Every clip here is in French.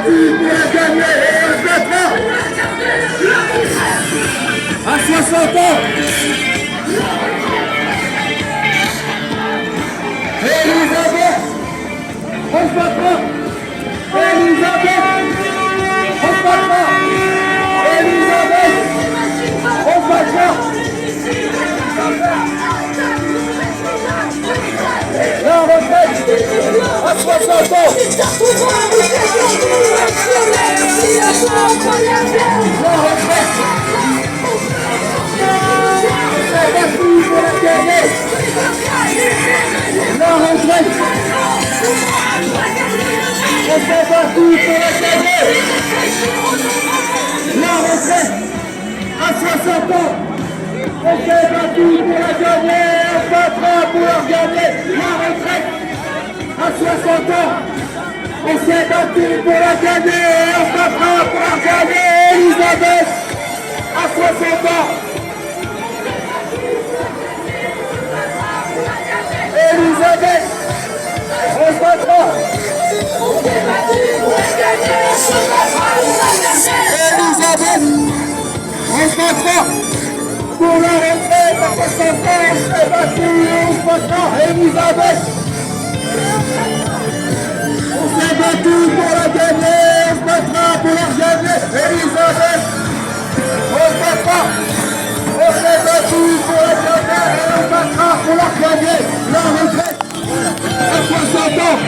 battu pour la gagner et on se battra à 60 ans. Elisabeth, on se battra. Elisabeth, on se battra. Elisabeth, on se battra. La retraite à 60 ans. La retraite. C'est battu pour la gagner. La retraite. On s'est battu pour la gagner. La retraite à 60 ans. On s'est battu pour la gagner. On se battra pour la gagner. La retraite à 60 ans. On s'est battu pour la gagner. On se battra pour la gagner. Elisabeth à 60 ans. Elisabeth, on se battra. On s'est battu pour la gagner. On se battra pour la gagner. Elisabeth, on se battra. Pour la retraite à 60 ans, on s'est battu, on se battra. Elisabeth, on s'est battu pour la gagner, on se battra pour la gagner. Elisabeth, on se battra. On s'est battu pour la gagner et on se battra pour la gagner. La retraite à 60 ans,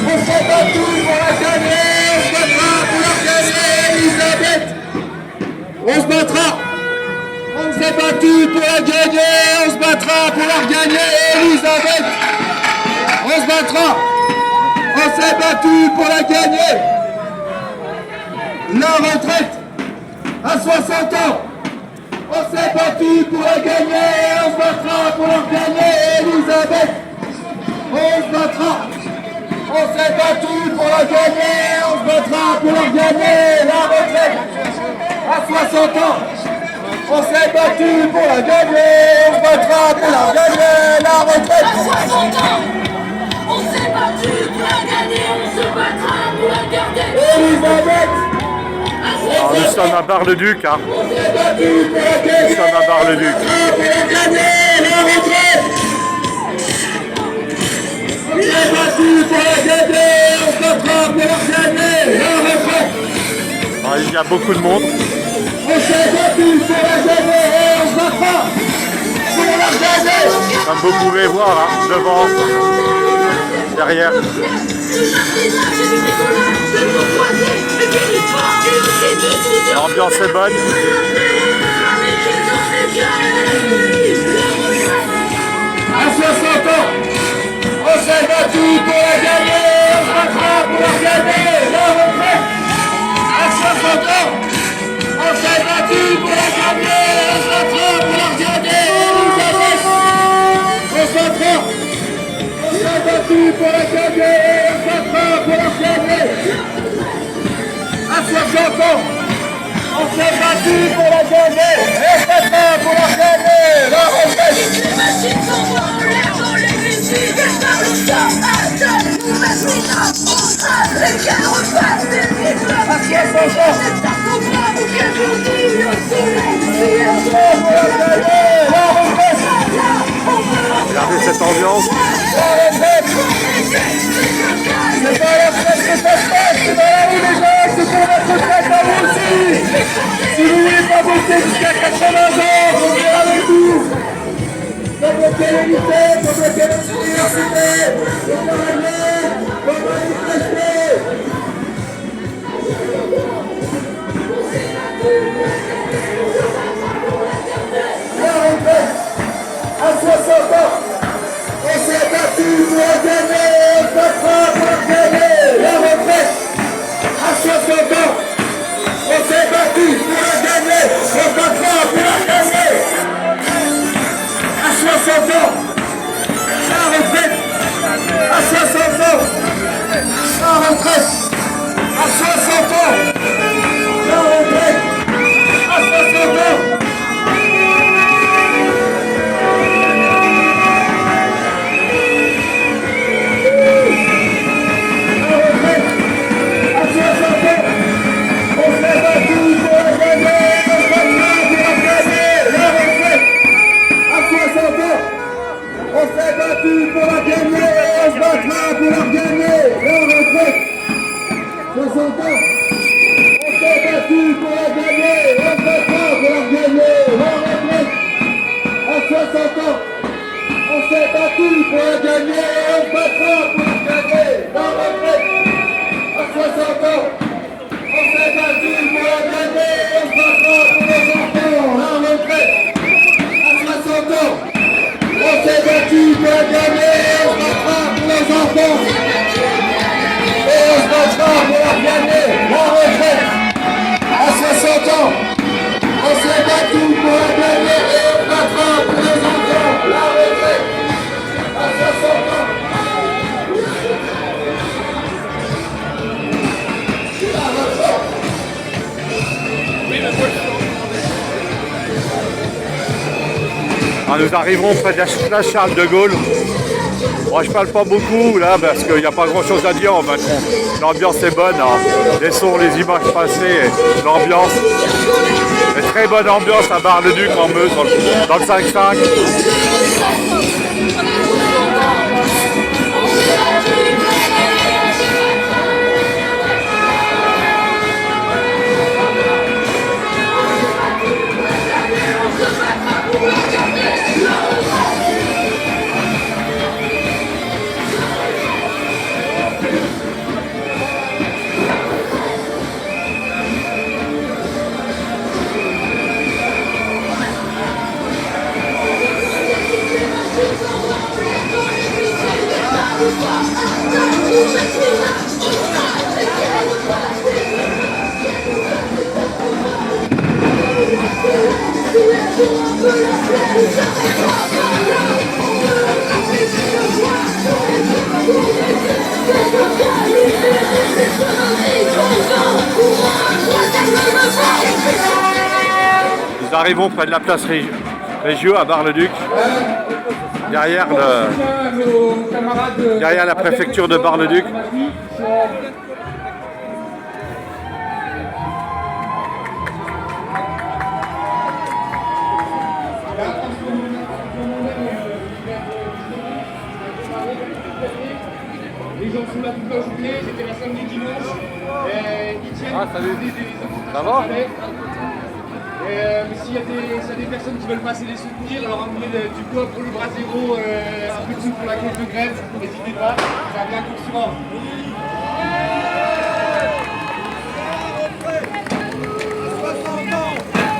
on s'est battu pour la gagner, on se battra pour la gagner. Elisabeth, on se battra. On s'est battu pour la gagner, on se battra pour la gagner. Elisabeth, on se battra. On s'est battu pour la gagner. La retraite à 60 ans. On s'est battu pour la gagner, on se battra pour la gagner. Elisabeth, on se battra. On s'est battu pour la gagner, on se battra pour la gagner. La retraite à 60 ans. On s'est battu pour la gagner, on se battra pour la gagner, la retraite. À 60 ans, on s'est battu pour la gagner, on se battra pour la garder. Elisabeth, Alors nous sommes à Bar-le-Duc, hein. on s'est battu pour la gagner, Nous sommes à Bar-le-Duc. pour la gagner, la retraite. On s'est battu pour la gagner, on se battra pour la gagner, la retraite. Alors, il y a beaucoup de monde. On s'est battu pour la gagner et on se battra pour la gagner. Comme vous pouvez voir, hein, devant, derrière. L'ambiance est bonne. À 60 ans, on s'est battu pour la gagner, on se battra pour la gagner, la retraite. À 60 ans, on s'est battu pour la gagner, on se battra pour la gagner. Elisabeth, on se battra. On s'est battu pour la gagner, on se battra pour la gagner. À 60 ans, on s'est battu pour la gagner, et on se battra pour la gagner, la retraite. Les machines s'envolent en l'air dans les musiques, par le sang, nous maintenant, on les cœurs repassent des rythmes. À 60 ans, C'est un combat où quel jour dit le soleil on se bat pour la gagner, la retraite. Regardez cette ambiance. La retraite, c'est pas la retraite que ça se passe, c'est dans la rue les gens, c'est pour votre retraite à vous aussi. Si vous voulez pas voter jusqu'à 80 ans, vous venez avec nous. Pour bloquer les lycées, pour bloquer les universités, pour travailler, pour manifester. La retraite, à 60 ans, on s'est battu pour la gagner, on se battra pour la gagner. La retraite, à 60 ans, on s'est battu pour la gagner, on se battra pour la gagner. battu pour la gagner et on se battra pour la gagner. La retraite à 60 ans. On s'est battu pour la gagner et on se battra pour nos enfants. La retraite à 60 ans. On s'est battu pour la gagner et on se battra pour nos enfants. Et on se battra pour la gagner. La retraite à 60 ans. On s'est battu pour la gagner et on se battra pour nos enfants. La retraite à 60 ans. Ah, nous arriverons près de la place Charles de Gaulle. Moi je parle pas beaucoup là parce qu'il n'y a pas grand chose à dire en fait. L'ambiance est bonne, hein. Les sons, les images passées, l'ambiance. Une très bonne ambiance à Bar-le-Duc en Meuse dans le 5-5. Nous arrivons près de la place Régio à Bar-le-Duc, derrière la préfecture de Bar-le-Duc. Les gens sont là toute la journée, c'était la samedi dimanche. Ils tiennent salut. des Ça va? mais s'il y a des personnes qui veulent passer les soutenir, leur emmener du bois pour le bras zéro, un peu de sous pour la cause de grève, n'hésitez pas, ça va bien concurrent.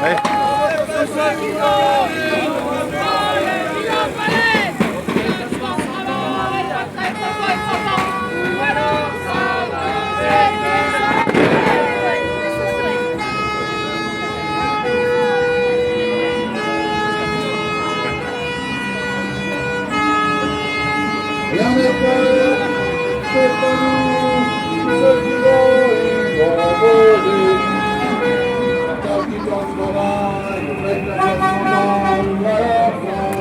Ouais. Rien n'est fait, c'est pas nous, ceux qui vont voler. Quand ils entrera, ils mettent la façon dans la femme.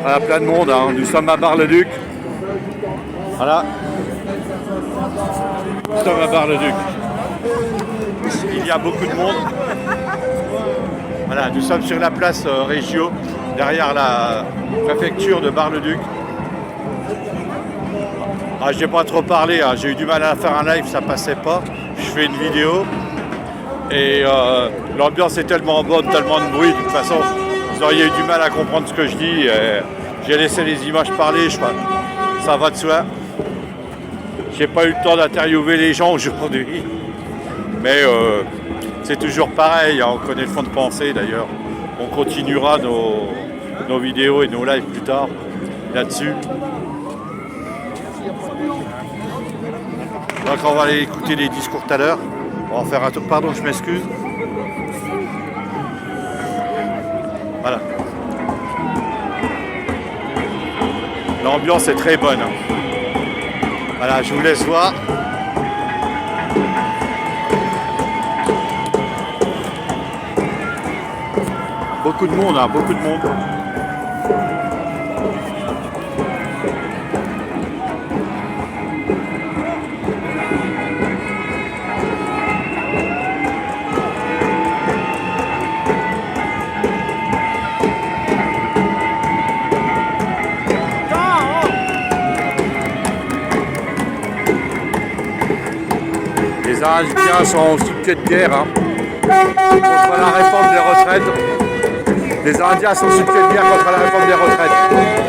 Rien Voilà, plein de monde, hein. Nous sommes à Bar-le-Duc. Voilà. Nous sommes à Bar-le-Duc. Il y a beaucoup de monde. Voilà, nous sommes sur la place Régio, derrière la préfecture de Bar-le-Duc. Ah, j'ai pas trop parlé, hein. J'ai eu du mal à faire un live, ça passait pas. Je fais une vidéo et l'ambiance est tellement bonne, tellement de bruit. De toute façon, vous auriez eu du mal à comprendre ce que je dis. J'ai laissé les images parler, je crois. Ça va de soi. J'ai pas eu le temps d'interviewer les gens aujourd'hui, mais c'est toujours pareil, hein. On connaît le fond de pensée d'ailleurs. On continuera nos vidéos et nos lives plus tard là-dessus. Donc on va aller écouter les discours tout à l'heure. On va faire un tour. Pardon, je m'excuse. Voilà. L'ambiance est très bonne. Voilà, je vous laisse voir. Beaucoup de monde, hein, beaucoup de monde. Les Indiens sont sous pied de guerre, hein. contre la réforme des retraites. Les Indiens sont soutiennent bien contre la réforme des retraites.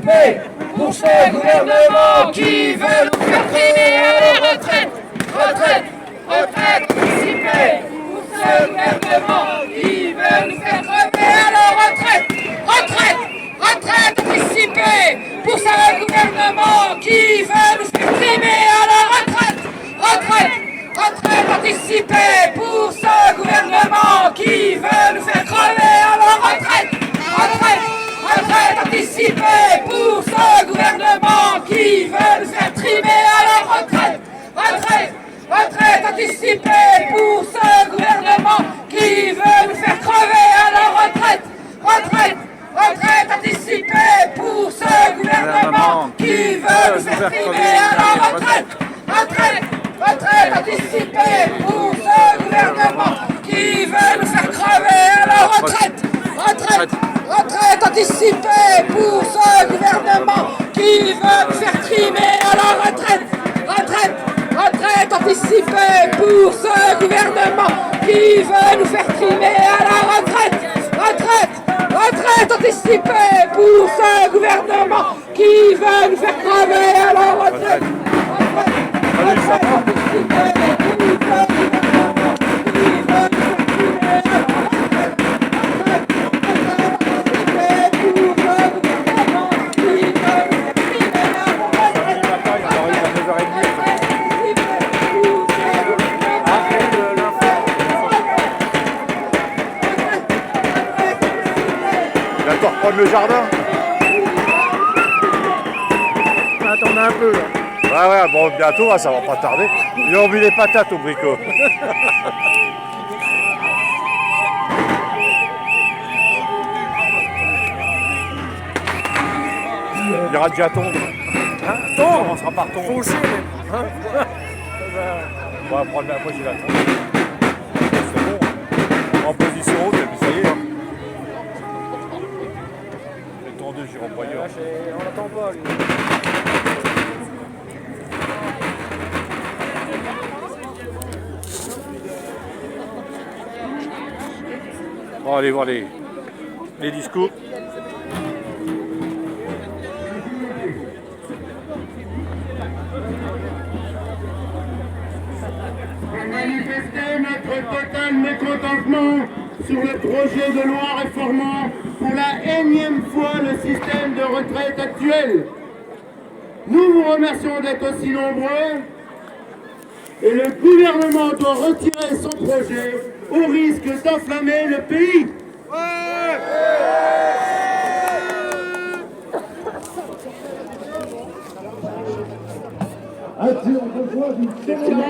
participer pour ce gouvernement qui veut nous faire primer à la retraite. Retraite, retraite, participer pour ce gouvernement qui veut nous faire crever à la retraite. Retraite, retraite, participer pour ce gouvernement qui veut nous faire primer à la retraite. Retraite, retraite, participer pour ce gouvernement qui veut nous faire crever à la retraite. Retraite, retraite, participer pour ce gouvernement qui veut nous faire trimer à la retraite. Retraite, retraite, participer pour ce gouvernement qui veut nous faire crever à la retraite. Retraite, retraite, participer pour ce gouvernement qui veut nous faire trimer à la retraite. Retraite, retraite, participer pour ce gouvernement qui veut nous faire crever à la retraite. Retraite, retraite, participer pour ce gouvernement qui veut nous faire trimer à la retraite. Retraite, retraite, participer pour ce gouvernement qui veut nous faire trimer à la retraite. Retraite, retraite, participer pour ce gouvernement qui veut nous faire crever à la retraite. Il va te reprendre le jardin. Attendez un peu là. Ouais, bon, bientôt, ça va pas tarder. Ils ont mis les patates au bricot. Il ira déjà tondre. Hein, tondre. On sera par tondre. Faucher même. Hein. On va prendre la fois, il va tondre. C'est bon. En position haute, et puis ça y est. Les tondeuses, j'y rentre ailleurs. On n'attend pas lui. On va aller voir les discours. Pour manifester notre total mécontentement sur le projet de loi réformant pour la énième fois le système de retraite actuel. Nous vous remercions d'être aussi nombreux et le gouvernement doit retirer son projet au risque d'enflammer le pays. La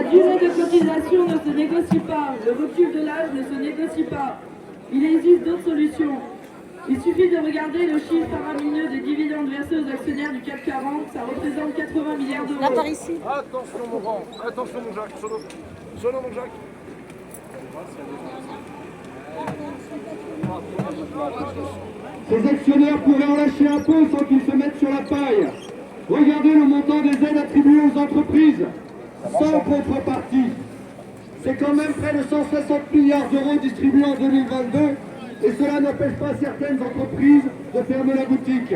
durée de cotisation ne se négocie pas, le recul de l'âge ne se négocie pas. Il existe d'autres solutions. Il suffit de regarder le chiffre faramineux des dividendes versés aux actionnaires du CAC 40, ça représente 80 milliards d'euros. Là par ici. Attention mon grand, attention mon Jacques, solo. Solo mon Jacques. Ces actionnaires pourraient en lâcher un peu sans qu'ils se mettent sur la paille. Regardez le montant des aides attribuées aux entreprises, sans contrepartie. C'est quand même près de 160 milliards d'euros distribués en 2022, et cela n'empêche pas certaines entreprises de fermer la boutique.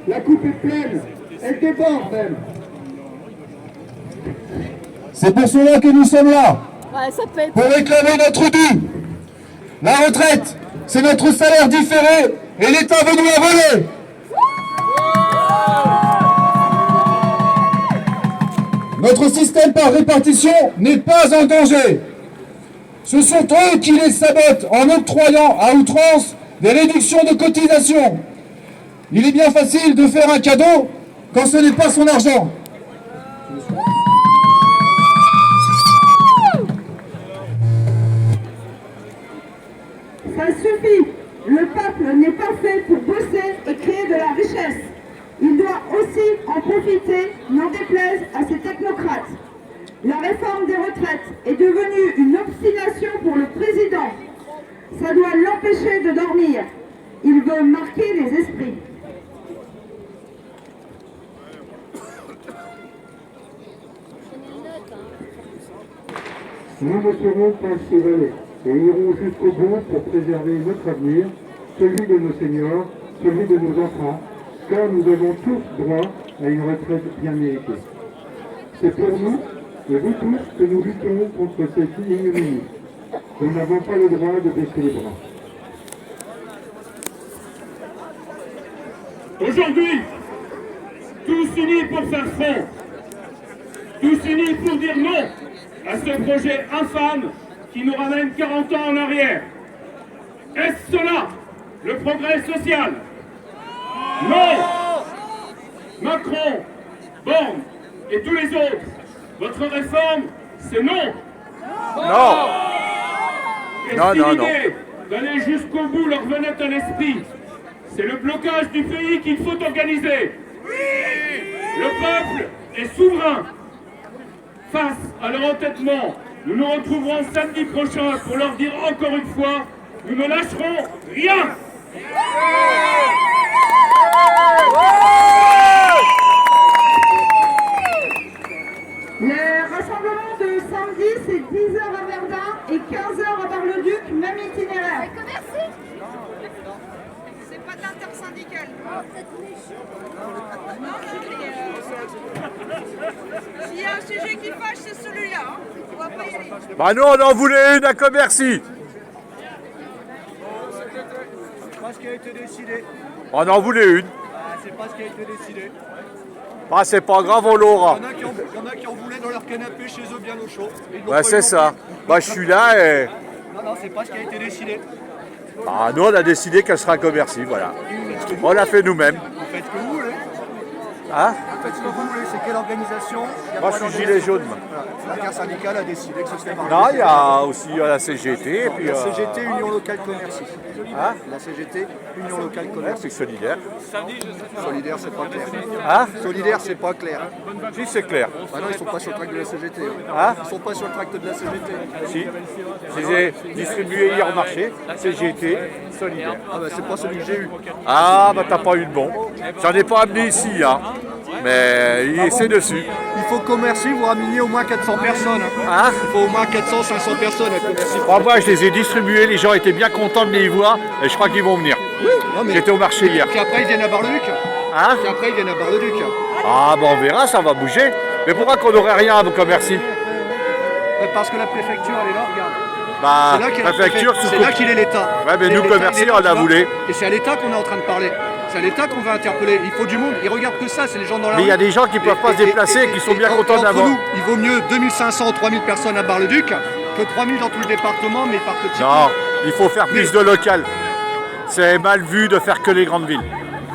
La coupe est pleine, elle déborde même. C'est pour cela que nous sommes là, Ouais, ça peut être. pour réclamer notre dû. La retraite, c'est notre salaire différé, et l'État veut nous la voler. Notre système par répartition n'est pas en danger. Ce sont eux qui les sabotent en octroyant à outrance des réductions de cotisation. Il est bien facile de faire un cadeau quand ce n'est pas son argent. Ça suffit. Le peuple n'est pas fait pour bosser et créer de la richesse. Il doit aussi en profiter, n'en déplaise à ces technocrates. La réforme des retraites est devenue une obstination pour le président. Ça doit l'empêcher de dormir. Il veut marquer les esprits. Nous ne serons pas chevalets et irons jusqu'au bout pour préserver notre avenir, celui de nos seniors, celui de nos enfants, car nous avons tous droit à une retraite bien méritée. C'est pour nous, et vous tous, que nous lutterons contre cette ignominie. Nous n'avons pas le droit de baisser les bras. Aujourd'hui, tous unis pour faire front, tous unis pour dire non à ce projet infâme qui nous ramène 40 ans en arrière. Est-ce cela, le progrès social? Non! Macron, Borne et tous les autres, votre réforme, c'est non! Non. Et Non, si non, l'idée d'aller jusqu'au bout leur venait à l'esprit, c'est le blocage du pays qu'il faut organiser. Le peuple est souverain. Face à leur entêtement, nous nous retrouverons samedi prochain pour leur dire encore une fois, nous ne lâcherons rien. Le rassemblement de samedi, c'est 10h à Verdun et 15h à Bar-le-Duc, même itinéraire. C'est pas de l'intersyndicale. S'il y a un sujet qui fâche, c'est celui-là. Hein. On va pas y aller. Bah nous, on en voulait une à Commercy. C'est pas ce qui a été décidé. On en voulait une. C'est pas ce qui a été décidé. Bah c'est pas grave, on l'aura. Il y en a qui en voulaient dans leur canapé chez eux bien au chaud. Bah c'est ça. Bah je suis là et... Non, c'est pas ce qui a été décidé. Bah nous, on a décidé qu'elle sera à Commercy, voilà. On l'a fait nous-mêmes. Vous faites ce que vous voulez. Hein? Vous faites ce que vous voulez. C'est quelle organisation? Il y a Moi pas je suis d'organisation. gilet jaune. Moi. Voilà. L'intersyndicale a décidé que ce serait Non, il y a aussi la CGT et puis... La CGT, Union Locale Commerce. Hein? La CGT, Union Locale Ouais, Commerce. c'est solidaire. Solidaire, c'est pas clair. Hein? Solidaire, c'est pas clair. Si, c'est clair. Ah non, ils sont pas sur le tract de la CGT. Hein? Ils sont pas sur le tract de la CGT. Si. Je les ai distribués hier au marché. CGT, solidaire. Ah bah c'est pas celui que j'ai eu. Ah, bah t'as pas eu de bon. J'en ai pas amené ici, hein. Mais c'est dessus. Il faut que Commercy vous rameniez au moins 400 personnes. Hein? Il faut au moins 400-500 personnes à Commercy. Moi, je les ai distribués. Les gens étaient bien contents de les voir. Et je crois qu'ils vont venir. Non, mais... J'étais au marché hier. Puis après ils viennent à Bar-le-Duc. Hein? Puis après ils viennent à Bar-le-Duc. Ah, bah on verra, ça va bouger. Mais pourquoi qu'on n'aurait rien à Commercy? Parce que la préfecture elle est là, regarde. Bah, C'est là qu'il y a la préfecture, préfecture, c'est là qu'il est l'État. Ouais, mais C'est nous, l'État, Commercy, il est on là, l'a tu vois. voulu. Et c'est à l'État qu'on est en train de parler. C'est à l'État qu'on va interpeller. Il faut du monde. Ils regardent que ça, c'est les gens dans la Mais il y a rue. des gens qui ne peuvent pas se déplacer et qui sont bien contents entre d'avoir. nous, il vaut mieux 2500 ou 3000 personnes à Bar-le-Duc que 3000 dans tout le département, mais par petits Non, il faut faire plus de local. C'est mal vu de faire que les grandes villes.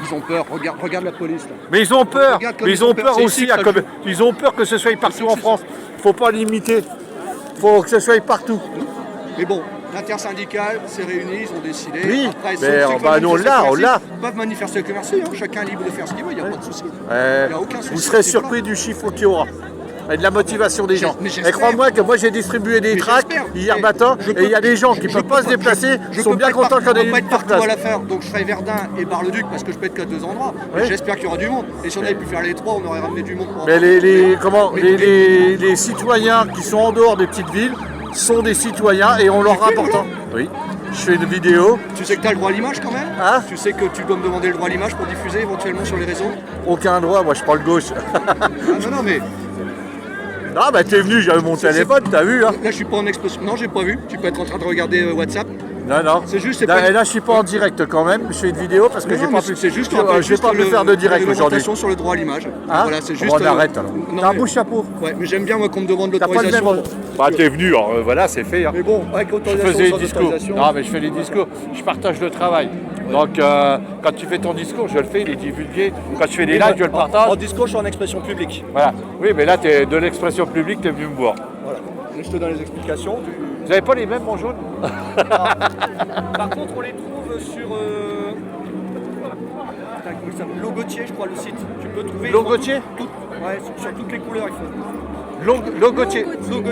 Ils ont peur. Regarde la police là. Mais ils ont peur. Regarde comme Mais ils ont peur C'est aussi. ici que ça joue. Ils ont peur que ce soit partout en France. Il ne faut pas limiter. Il faut que ce soit partout. Mais bon, l'intersyndicale s'est réunie, ils ont décidé. Oui, Après, ils mais sont- ceux qui bah, veulent nous, on manifester l'a, on Commercy l'a. peuvent manifester Commercy, hein. Chacun est libre de faire ce qu'il veut, il n'y a pas de souci. Il n'y a aucun souci. Vous serez C'est surpris du chiffre qu'il y aura. Et de la motivation des gens. mais j'espère. Et crois-moi que moi j'ai distribué des Mais tracts j'espère. hier Mais matin je et peux- il y a des gens qui ne je peuvent peux pas se déplacer, je sont peux bien pas être contents partout- qu'on ait je peux pas une être partout à place. la faire, donc je ferai Verdun et Bar-le-Duc parce que je peux être qu'à deux endroits. Mais Oui. j'espère qu'il y aura du monde. Et si on avait pu faire les trois, on aurait ramené du monde. Pour Mais Mais- les citoyens qui sont en dehors des petites villes sont des citoyens et on leur fais, rapporte. voilà. Oui, je fais une vidéo, Tu sais que tu as le droit à l'image quand même. Hein Tu sais que tu dois me demander le droit à l'image pour diffuser éventuellement sur les réseaux. aucun droit, moi je prends le gauche. Ah non, mais Non, bah t'es venu, j'avais mon téléphone, t'as vu, hein? là je suis pas en exposition. Non, j'ai pas vu. Tu peux être en train de regarder WhatsApp. Non, non. C'est juste, c'est Là, pas- et là, je suis pas en direct quand même, je fais une vidéo parce que Non, j'ai non, pas mais pu. c'est juste qu'on je appelle vais juste pas pu faire de direct une aujourd'hui. augmentation sur le droit à l'image. Hein? Voilà, c'est juste. On arrête alors. non, T'as un mais- beau chapeau. Ouais, mais j'aime bien moi qu'on me demande T'as pas le même. l'autorisation. Bah t'es venu, alors voilà, c'est fait. Hein. Mais bon, avec Je autorisation, faisais sans les discours. autorisation. Non, mais je fais les discours. Je partage le travail. Donc, quand tu fais ton discours, je le fais, il est divulgué. Quand tu fais des lives, je le partage. En discours, je suis en expression publique. Voilà. Oui, mais là, tu es de l'expression publique, tu es venu me voir. Voilà. Et je te donne les explications. Vous n'avez pas les mêmes en jaune? Par contre, on les trouve sur. Comment il s'appelle Logotier, je crois, le site. Tu peux trouver. Logotier? Ouais, sur toutes les couleurs, il faut. Logotier.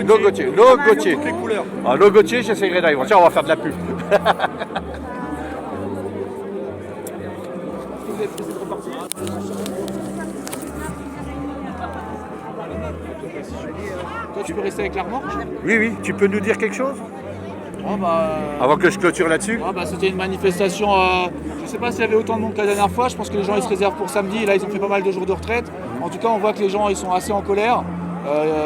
Logotier. Logotier. Toutes les couleurs. Ah, Logotier, j'essaierai d'aller voir. Tiens, on va faire de la pub. Toi, tu peux rester avec la remorque? Oui, oui, tu peux nous dire quelque chose? Oh, bah, Avant que je clôture là-dessus? c'était une manifestation, je ne sais pas s'il y avait autant de monde que la dernière fois, je pense que les gens ils se réservent pour samedi, et là ils ont fait pas mal de jours de retraite. En tout cas on voit que les gens ils sont assez en colère.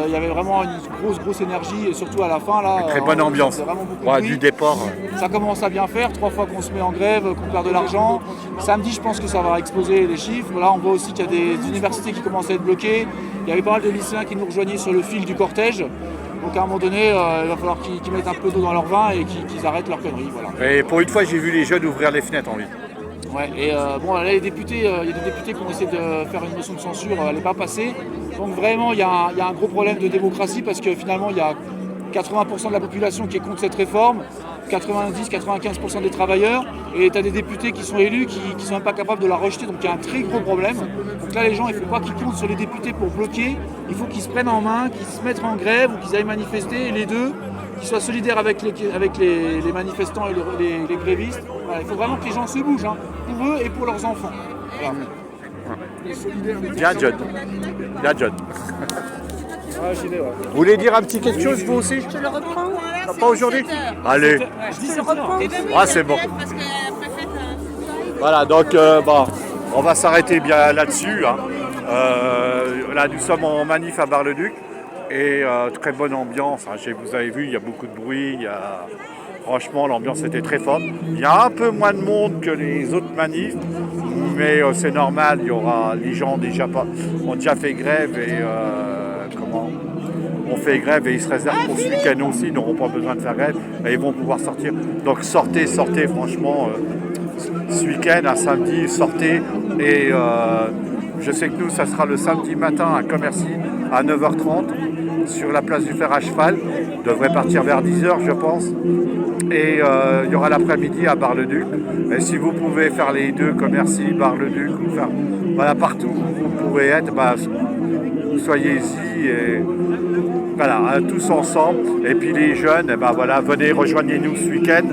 Il y avait vraiment une grosse énergie, et surtout à la fin là. Très bonne ambiance. Vraiment beaucoup de bruit. Du départ. Ça commence à bien faire, 3 fois qu'on se met en grève, qu'on perd de l'argent. Samedi, je pense que ça va exploser les chiffres. Là, on voit aussi qu'il y a des universités qui commencent à être bloquées. Il y avait pas mal de lycéens qui nous rejoignaient sur le fil du cortège. Donc à un moment donné, il va falloir qu'ils mettent un peu d'eau dans leur vin et qu'ils arrêtent leurs conneries. Voilà. Et pour une fois, j'ai vu les jeunes ouvrir les fenêtres en ville. Ouais, et bon, là, les députés, il y a des députés qui ont essayé de faire une motion de censure, elle n'est pas passée. Donc vraiment, il y a un gros problème de démocratie parce que finalement, il y a 80% de la population qui est contre cette réforme, 90-95% des travailleurs, et tu as des députés qui sont élus qui ne sont même pas capables de la rejeter, donc il y a un très gros problème. Donc là, les gens, il ne faut pas qu'ils comptent sur les députés pour bloquer, il faut qu'ils se prennent en main, qu'ils se mettent en grève ou qu'ils aillent manifester, et les deux, qu'ils soient solidaires avec les manifestants et les grévistes. Voilà, il faut vraiment que les gens se bougent, hein, pour eux et pour leurs enfants. Voilà. Bien, John. Bien, John. Vous voulez dire un petit quelque chose, vous aussi? Je le reprends. Non, pas aujourd'hui? Allez. Je le reprends. Ah, c'est bon. Voilà, donc on va s'arrêter bien là-dessus. Hein. Là, nous sommes en manif à Bar-le-Duc et très bonne ambiance. Hein. Vous avez vu, il y a beaucoup de bruit. Franchement, l'ambiance était très forte. Il y a un peu moins de monde que les autres manifs, mais c'est normal. Il y aura les gens ont déjà fait grève et on fait grève et ils se réservent pour ce week-end aussi. Ils n'auront pas besoin de faire grève et ils vont pouvoir sortir. Donc sortez, franchement. Ce week-end, un samedi, sortez. Et je sais que nous, ça sera le samedi matin à Commercy à 9h30 sur la place du Fer à Cheval. On devrait partir vers 10h, je pense. Et il y aura l'après-midi à Bar-le-Duc. Et si vous pouvez faire les deux, Commercy, Bar-le-Duc, ou faire voilà, partout où vous pouvez être, soyez-y et voilà, tous ensemble. Et puis les jeunes, voilà, venez, rejoignez-nous ce week-end.